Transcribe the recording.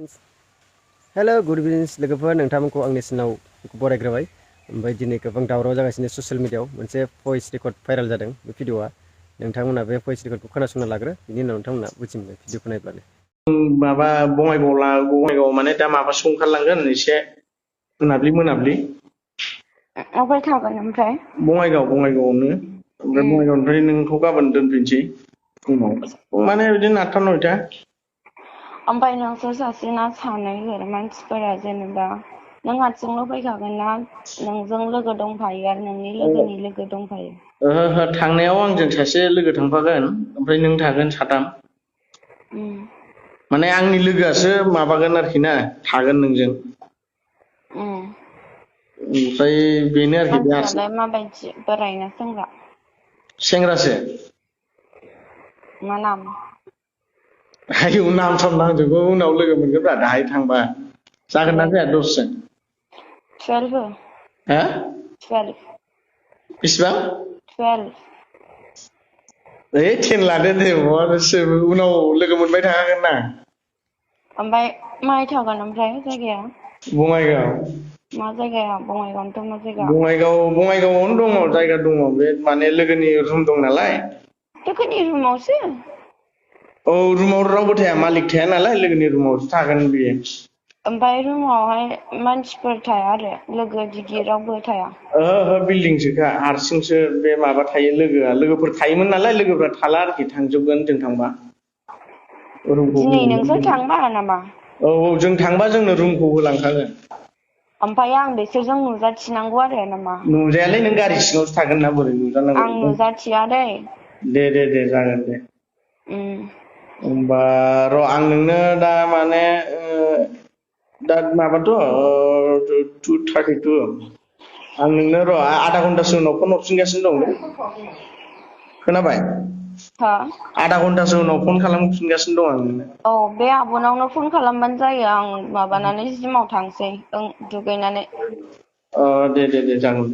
Hello good इभिनिं लोगोफोर नोंथांमोनखौ आंनि चेनेलाव बरायग्रोबाय ओमफ्राय दिनै गोबां दावराव जागासिनो ससियेल मिडियाआव मोनसे भइस रेकर्ड भाइरेल जादों बे भिडिअआ नोंथांमोना बे भइस रेकर्डखौ खोनासंना लाग्रो बिनि उनाव नोंथांमोना बुजिमोनगोन भिडिअखौ नायब्लानो माबा बङाइगाव माने दा माबासो ओंखारलांगोन एसे मोनाब्लि अबाय थागोन ओमफ्राय बङाइगावआवनो ओमफ्राय बङाइगावनिफ्राय नोंखौ गाबोन दोनफैनोसै फुङाव माने बिदिनो 8टा 9टा ओमफ्राय नोंसोर सासे ना सानै मानसिफोरा जेनेबा नों हारसिंल' फैखागोन ना नोंजों लोगो दंफायो आरो नोंनि लोगोनि लोगो दंफायो? ओहो थांनायाव आंजों सासे लोगो थांफागोन ओमफ्राय नों थागोन साथाम माने आंनि लोगोआसो माबागोन आरोखि ना थागोन नोंजों ओमफ्राय बेनो आरोखि मानसियालाय माबायदि बोराय ना सेंग्रा? सेंग्रासो मा नाम? आयौ नाम साम नांजोबगौ उनाव लोगो मोनगोनब्रा दाहाय थांबा जागोन ना जाया दसजन 12 हो 12 बेसेबां 12 10 लादो दे उनाव लोगो मोनबाय थाखागोन ना ओमफ्राय माहाय थागोन ओमफ्राय जायगाया? बङाइगाव मा जायगाया बङाइगावनोथ' मा जायगा? बङाइगावआवनो दङ जायगा दङ बे माने लोगोनि रुम दं नालाय लोगोनि रुमावसो? औ रुमाव रावबो थाया मालिक थाया नालाय लोगोनि रुमावसो थागोन बियो ओमफ्राय रुमावहाय मानसिफोर थाया आरो लोगो दिगि रावबो थाया? ओहो बिल्डिंसोखा हारसिंसो बे माबा थायो लोगोफोर थायोमोन नालाय लोगोफ्रा थाला आरोखि थांजोबगोन जों थांबा दिनै नोंसोर थांबा नामा? औ जों थांबा जोंनो रुमखौ होलांखागोन ओमफ्राय आं बिसोरजों नुजाथिनांगौ आरो नामा? नुजायालै नों गारि सिङावसो थागोन ना बोरै नुजानांगौ आं नुजाथिया दै दे जागोन दे होमबा र' आं नोंनो दा माने दा माबाथ' 2:32 आं नोंनो र' आधा घन्टासो उनाव फन हरफिनगासिनो दं दे खोनाबाय आधा घन्टासो उनाव फन खालामफिनगासिनो दं आं नोंनो औ बे आब'नावनो फन खालामबानो जायो आं माबानानै जिमाव थांसै दुगैनानै दे जागोन